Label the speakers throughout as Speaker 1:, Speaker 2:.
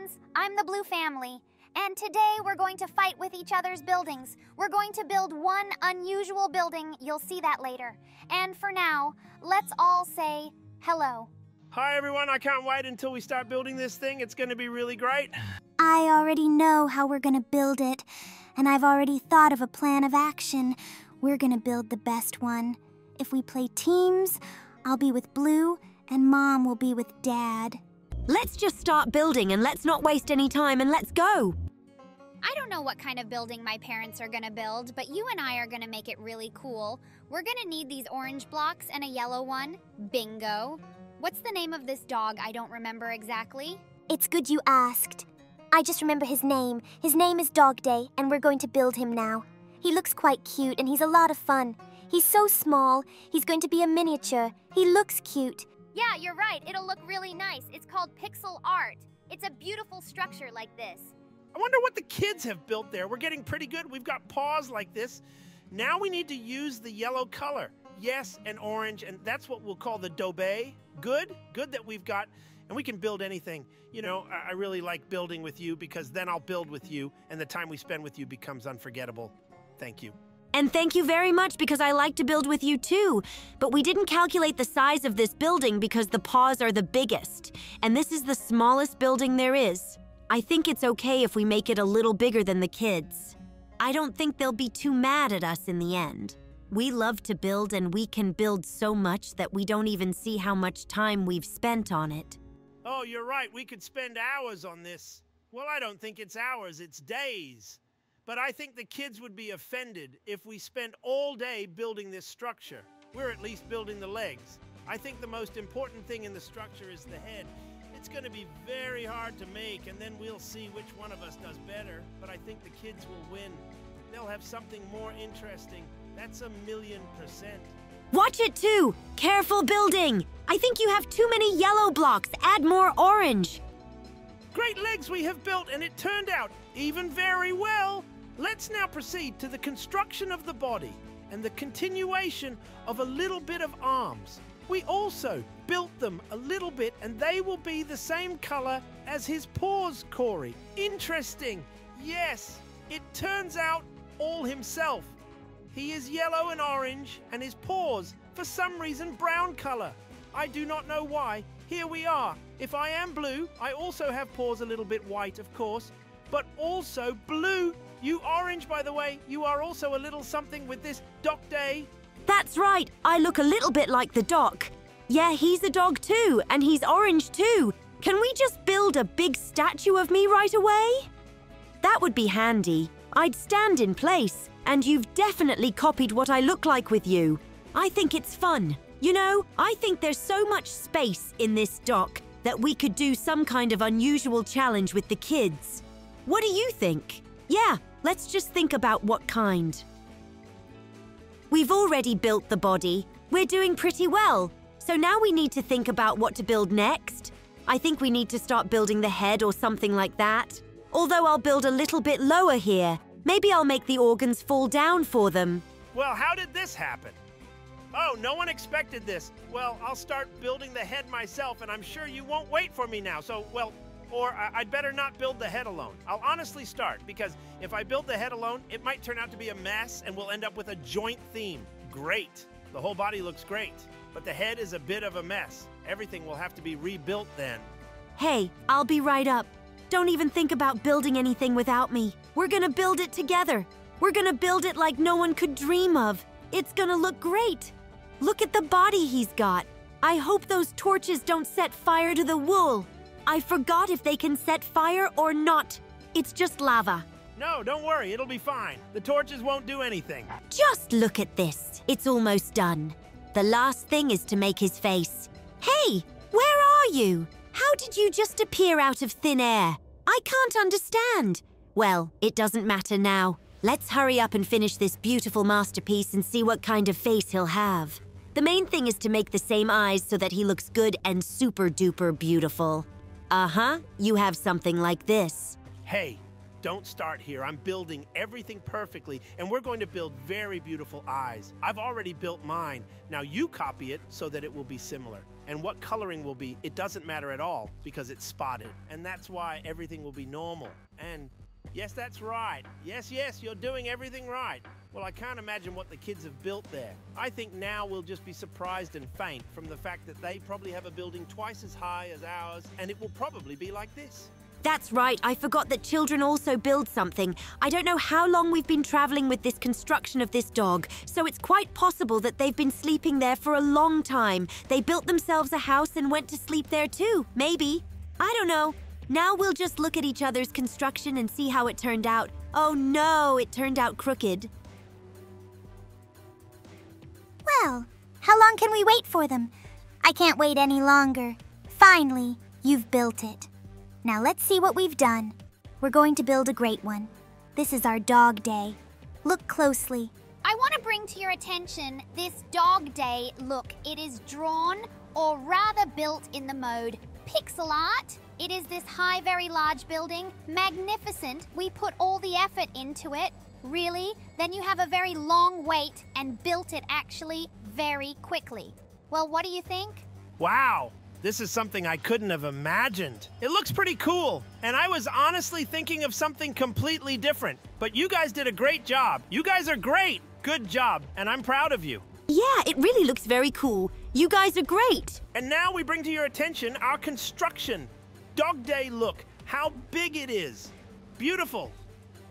Speaker 1: friends, I'm the Blue family, and today we're going to fight with each other's buildings. We're going to build one unusual building, you'll see that later. And for now, let's all say hello.
Speaker 2: Hi everyone, I can't wait until we start building this thing. It's going to be really great.
Speaker 3: I already know how we're gonna build it, and I've already thought of a plan of action. We're gonna build the best one. If we play teams, I'll be with Blue, and Mom will be with Dad.
Speaker 4: Let's just start building and let's not waste any time and let's go.
Speaker 1: I don't know what kind of building my parents are gonna build, but you and I are gonna make it really cool. We're gonna need these orange blocks and a yellow one. Bingo. What's the name of this dog? I don't remember exactly.
Speaker 3: It's good you asked. I just remember his name. His name is DOGDAY, and we're going to build him now. He looks quite cute, and he's a lot of fun. He's so small. He's going to be a miniature. He looks cute.
Speaker 1: Yeah, you're right. It'll look really nice. It's called pixel art. It's a beautiful structure like this.
Speaker 2: I wonder what the kids have built there. We're getting pretty good. We've got paws like this. Now we need to use the yellow color. Yes, and orange, and that's what we'll call the DOGDAY. Good that we've got, and we can build anything. You know, I really like building with you because then I'll build with you, and the time we spend with you becomes unforgettable. Thank you.
Speaker 4: And thank you very much because I like to build with you too. But we didn't calculate the size of this building because the paws are the biggest. And this is the smallest building there is. I think it's okay if we make it a little bigger than the kids. I don't think they'll be too mad at us in the end. We love to build and we can build so much that we don't even see how much time we've spent on it.
Speaker 2: Oh, you're right. We could spend hours on this. Well, I don't think it's hours, it's days. But I think the kids would be offended if we spent all day building this structure. We're at least building the legs. I think the most important thing in the structure is the head. It's going to be very hard to make, and then we'll see which one of us does better. But I think the kids will win. They'll have something more interesting. That's 1,000,000%.
Speaker 4: Watch it too! Careful building! I think you have too many yellow blocks. Add more orange.
Speaker 2: Great legs we have built, and it turned out even very well. Let's now proceed to the construction of the body and the continuation of a little bit of arms. We also built them a little bit, and they will be the same color as his paws, Corey. Interesting. Yes, it turns out all himself. He is yellow and orange, and his paws, for some reason, brown color. I do not know why. Here we are. If I am blue, I also have paws a little bit white, of course, but also blue. You orange, by the way, you are also a little something with this DOGDAY.
Speaker 4: That's right, I look a little bit like the doc. Yeah, he's a dog too, and he's orange too. Can we just build a big statue of me right away? That would be handy. I'd stand in place, and you've definitely copied what I look like with you. I think it's fun. You know, I think there's so much space in this dock that we could do some kind of unusual challenge with the kids. What do you think? Yeah, let's just think about what kind. We've already built the body. We're doing pretty well. So now we need to think about what to build next. I think we need to start building the head or something like that. Although I'll build a little bit lower here. Maybe I'll make the organs fall down for them.
Speaker 2: Well, how did this happen? Oh, no one expected this. Well, I'll start building the head myself, and I'm sure you won't wait for me now. So, well, or I'd better not build the head alone. I'll honestly start, because if I build the head alone, it might turn out to be a mess, and we'll end up with a joint theme. Great. The whole body looks great, but the head is a bit of a mess. Everything will have to be rebuilt then.
Speaker 4: Hey, I'll be right up. Don't even think about building anything without me. We're gonna build it together. We're gonna build it like no one could dream of. It's gonna look great. Look at the body he's got. I hope those torches don't set fire to the wool. I forgot if they can set fire or not. It's just lava.
Speaker 2: No, don't worry, it'll be fine. The torches won't do anything.
Speaker 4: Just look at this. It's almost done. The last thing is to make his face. Hey, where are you? How did you just appear out of thin air? I can't understand. Well, it doesn't matter now. Let's hurry up and finish this beautiful masterpiece and see what kind of face he'll have. The main thing is to make the same eyes so that he looks good and super-duper beautiful. Uh-huh, you have something like this.
Speaker 2: Hey, don't start here. I'm building everything perfectly, and we're going to build very beautiful eyes. I've already built mine. Now you copy it so that it will be similar. And what coloring will be, it doesn't matter at all because it's spotted. And that's why everything will be normal. And yes, that's right. Yes, you're doing everything right. Well, I can't imagine what the kids have built there. I think now we'll just be surprised and faint from the fact that they probably have a building twice as high as ours, and it will probably be like this.
Speaker 4: That's right, I forgot that children also build something. I don't know how long we've been traveling with this construction of this dog, so it's quite possible that they've been sleeping there for a long time. They built themselves a house and went to sleep there too, maybe. I don't know. Now we'll just look at each other's construction and see how it turned out. Oh no, it turned out crooked.
Speaker 3: Well, how long can we wait for them? I can't wait any longer. Finally, you've built it. Now let's see what we've done. We're going to build a great one. This is our dog day. Look closely.
Speaker 1: I want to bring to your attention this dog day look. It is drawn, or rather built in the mode pixel art. It is this high, very large building. Magnificent. We put all the effort into it. Really? Then you have a very long wait and built it actually very quickly. Well, what do you think?
Speaker 2: Wow, this is something I couldn't have imagined. It looks pretty cool, and I was honestly thinking of something completely different. But you guys did a great job. You guys are great. Good job, and I'm proud of you.
Speaker 4: Yeah, it really looks very cool. You guys are great.
Speaker 2: And now we bring to your attention our construction. Dog Day look, how big it is. Beautiful.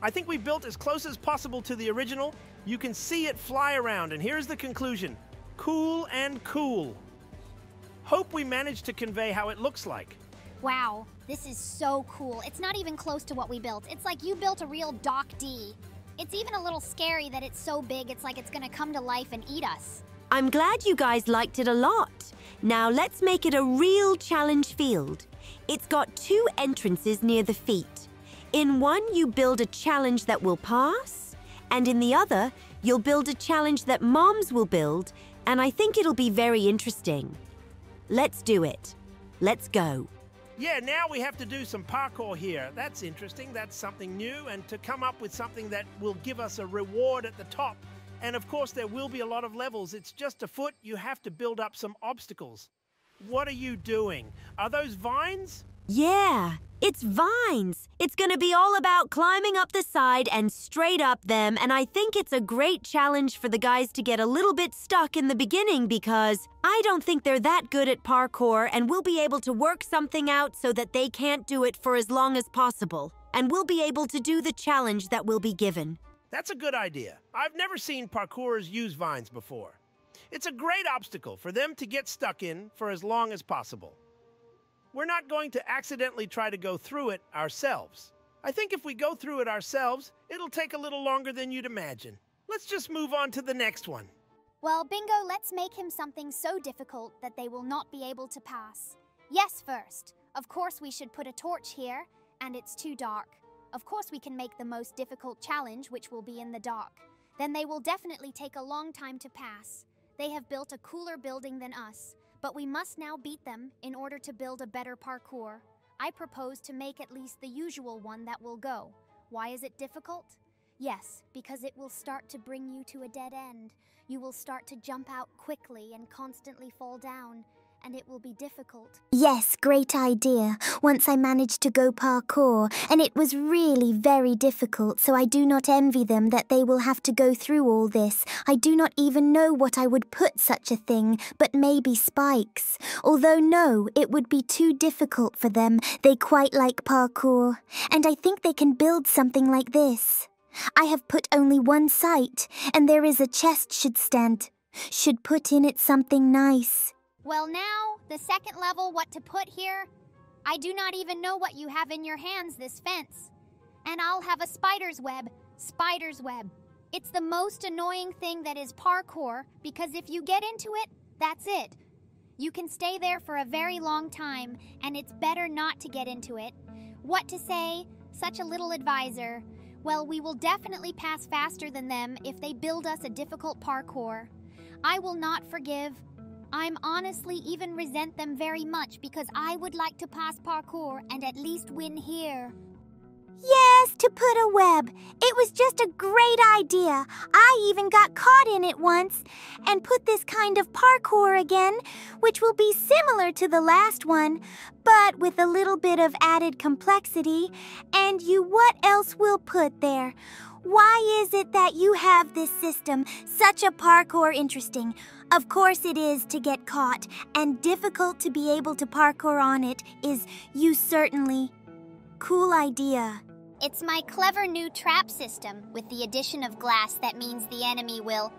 Speaker 2: I think we built as close as possible to the original. You can see it fly around, and here's the conclusion. Cool and cool. Hope we managed to convey how it looks like.
Speaker 1: Wow, this is so cool. It's not even close to what we built. It's like you built a real Doc D. It's even a little scary that it's so big, it's like it's gonna come to life and eat us.
Speaker 4: I'm glad you guys liked it a lot. Now let's make it a real challenge field. It's got 2 entrances near the feet. In one, you build a challenge that will pass, and in the other, you'll build a challenge that moms will build, and I think it'll be very interesting. Let's do it. Let's go.
Speaker 2: Yeah, now we have to do some parkour here. That's interesting. That's something new, and to come up with something that will give us a reward at the top. And of course, there will be a lot of levels. It's just a foot. You have to build up some obstacles. What are you doing? Are those vines?
Speaker 4: Yeah, it's vines. It's gonna be all about climbing up the side and straight up them, and I think it's a great challenge for the guys to get a little bit stuck in the beginning because I don't think they're that good at parkour, and we'll be able to work something out so that they can't do it for as long as possible, and we'll be able to do the challenge that will be given.
Speaker 2: That's a good idea. I've never seen parkourers use vines before. It's a great obstacle for them to get stuck in for as long as possible. We're not going to accidentally try to go through it ourselves. I think if we go through it ourselves, it'll take a little longer than you'd imagine. Let's just move on to the next one.
Speaker 1: Well, Bingo, let's make him something so difficult that they will not be able to pass. Yes, first. Of course we should put a torch here, and it's too dark. Of course we can make the most difficult challenge, which will be in the dark. Then they will definitely take a long time to pass. They have built a cooler building than us, but we must now beat them in order to build a better parkour. I propose to make at least the usual one that will go. Why is it difficult? Yes, because it will start to bring you to a dead end. You will start to jump out quickly and constantly fall down, and it will be difficult.
Speaker 3: Yes, great idea. Once I managed to go parkour, and it was really very difficult, so I do not envy them that they will have to go through all this. I do not even know what I would put such a thing, but maybe spikes. Although no, it would be too difficult for them. They quite like parkour, and I think they can build something like this. I have put only one site, and there is a chest should put in it something nice.
Speaker 1: Well now, the second level, what to put here? I do not even know what you have in your hands, this fence. And I'll have a spider's web. Spider's web. It's the most annoying thing that is parkour, because if you get into it, that's it. You can stay there for a very long time, and it's better not to get into it. What to say? Such a little advisor. Well, we will definitely pass faster than them if they build us a difficult parkour. I will not forgive. I'm honestly even resent them very much because I would like to pass parkour and at least win here.
Speaker 3: Yes, to put a web. It was just a great idea. I even got caught in it once. And put this kind of parkour again, which will be similar to the last one, but with a little bit of added complexity. And what else will put there? Why is it that you have this system, such a parkour interesting? Of course it is to get caught, and difficult to be able to parkour on it is you certainly. Cool idea.
Speaker 1: It's my clever new trap system. With the addition of glass, that means the enemy will...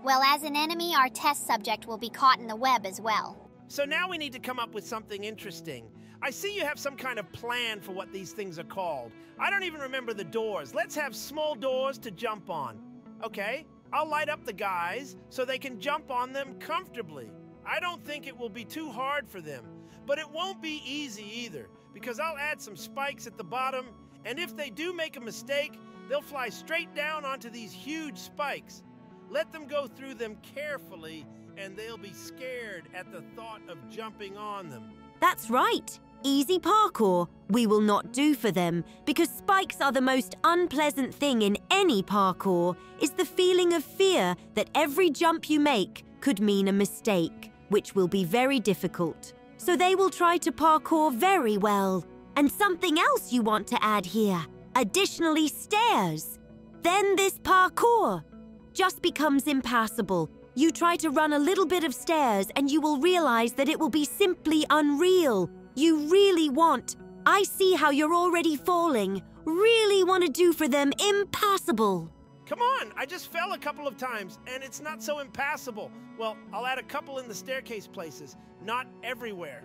Speaker 1: Well, as an enemy, our test subject will be caught in the web as well.
Speaker 2: So now we need to come up with something interesting. I see you have some kind of plan for what these things are called. I don't even remember the doors. Let's have small doors to jump on. Okay, I'll light up the guys so they can jump on them comfortably. I don't think it will be too hard for them, but it won't be easy either, because I'll add some spikes at the bottom, and if they do make a mistake, they'll fly straight down onto these huge spikes. Let them go through them carefully, and they'll be scared at the thought of jumping on them.
Speaker 4: That's right. Easy parkour we will not do for them, because spikes are the most unpleasant thing in any parkour, is the feeling of fear that every jump you make could mean a mistake, which will be very difficult. So they will try to parkour very well. And something else you want to add here, additionally stairs. Then this parkour just becomes impassable. You try to run a little bit of stairs and you will realize that it will be simply unreal. You really want, I see how you're already falling, really want to do for them impassable.
Speaker 2: Come on, I just fell a couple of times and it's not so impassable. Well, I'll add a couple in the staircase places, not everywhere.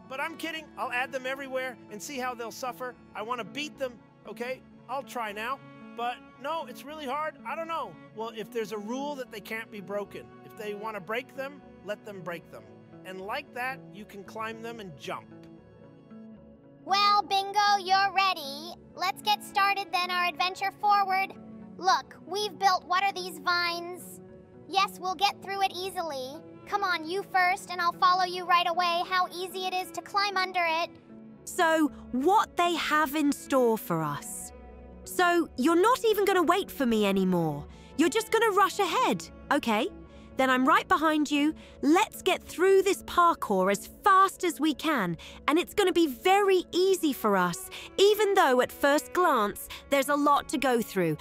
Speaker 2: But I'm kidding, I'll add them everywhere and see how they'll suffer. I want to beat them, okay? I'll try now. But no, it's really hard. I don't know. Well, if there's a rule that they can't be broken, if they want to break them, let them break them. And like that, you can climb them and jump.
Speaker 1: Well, Bingo, you're ready. Let's get started then, our adventure forward. Look, we've built, what are these vines? Yes, we'll get through it easily. Come on, you first, and I'll follow you right away. How easy it is to climb under it.
Speaker 4: So, what they have in store for us. So, you're not even going to wait for me anymore. You're just going to rush ahead, okay? Then I'm right behind you. Let's get through this parkour as fast as we can, and it's going to be very easy for us, even though at first glance, there's a lot to go through.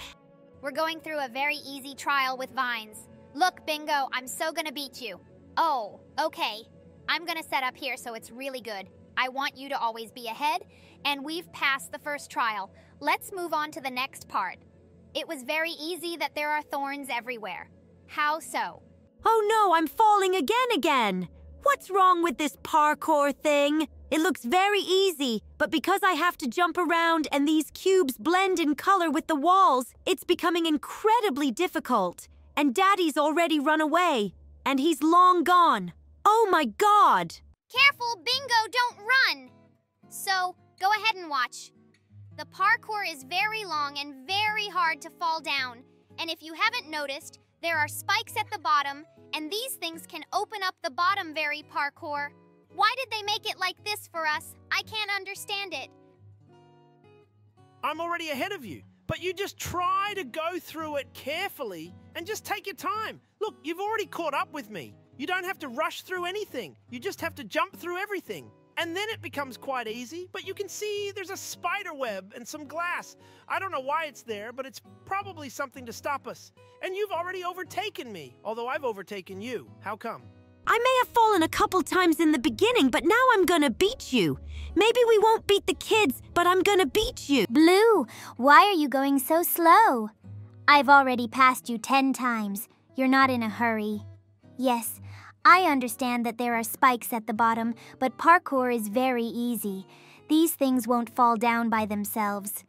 Speaker 1: We're going through a very easy trial with vines. Look, Bingo, I'm so gonna beat you. Oh, okay. I'm gonna set up here so it's really good. I want you to always be ahead, and we've passed the first trial. Let's move on to the next part. It was very easy that there are thorns everywhere. How so?
Speaker 4: Oh no, I'm falling again. What's wrong with this parkour thing? It looks very easy, but because I have to jump around and these cubes blend in color with the walls, it's becoming incredibly difficult. And Daddy's already run away, and he's long gone. Oh my God!
Speaker 1: Careful, Bingo, don't run! So, go ahead and watch. The parkour is very long and very hard to fall down. And if you haven't noticed, there are spikes at the bottom, and these things can open up the bottom very parkour. Why did they make it like this for us? I can't understand it.
Speaker 2: I'm already ahead of you, but you just try to go through it carefully and just take your time. Look, you've already caught up with me. You don't have to rush through anything. You just have to jump through everything. And then it becomes quite easy, but you can see there's a spider web and some glass. I don't know why it's there, but it's probably something to stop us. And you've already overtaken me, although I've overtaken you. How come?
Speaker 4: I may have fallen a couple times in the beginning, but now I'm gonna beat you. Maybe we won't beat the kids, but I'm gonna beat you.
Speaker 3: Blue, why are you going so slow? I've already passed you 10 times. You're not in a hurry. Yes, I understand that there are spikes at the bottom, but parkour is very easy. These things won't fall down by themselves.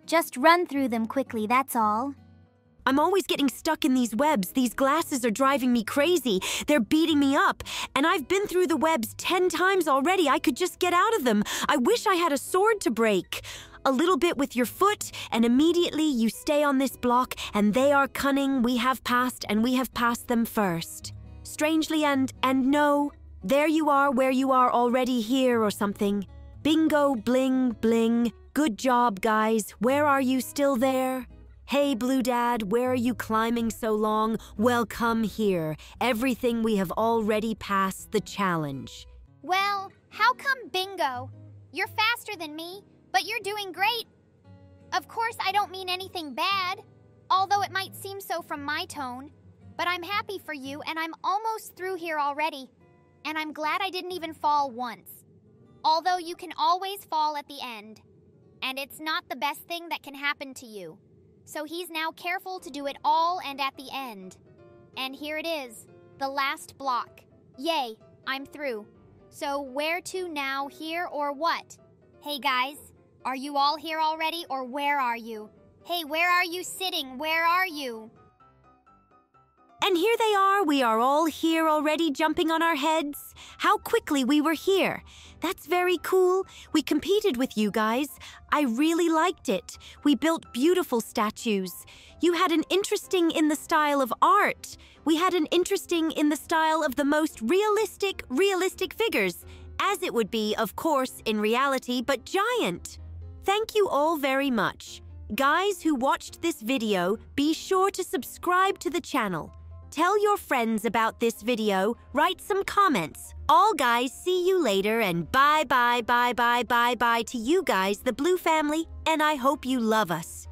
Speaker 3: Just run through them quickly, that's all.
Speaker 4: I'm always getting stuck in these webs. These glasses are driving me crazy. They're beating me up. And I've been through the webs 10 times already. I could just get out of them. I wish I had a sword to break. A little bit with your foot, and immediately you stay on this block, and they are cunning. We have passed, and we have passed them first. Strangely, and no, there you are where you are already here or something. Bingo, bling, bling. Good job, guys. Where are you still there? Hey, Blue Dad, where are you climbing so long? Well, come here. Everything we have already passed the challenge.
Speaker 1: Well, how come Bingo? You're faster than me, but you're doing great. Of course, I don't mean anything bad, although it might seem so from my tone. But I'm happy for you, and I'm almost through here already. And I'm glad I didn't even fall once. Although you can always fall at the end. And it's not the best thing that can happen to you. So he's now careful to do it all and at the end. And here it is, the last block. Yay, I'm through. So where to now, here or what? Hey guys, are you all here already or where are you? Hey, where are you sitting? Where are you?
Speaker 4: And here they are. We are all here already, jumping on our heads. How quickly we were here. That's very cool. We competed with you guys. I really liked it. We built beautiful statues. You had an interesting in the style of art. We had an interesting in the style of the most realistic figures, as it would be, of course, in reality, but giant. Thank you all very much. Guys who watched this video, be sure to subscribe to the channel. Tell your friends about this video, write some comments. All guys, see you later, and bye to you guys, the Blue family, and I hope you love us.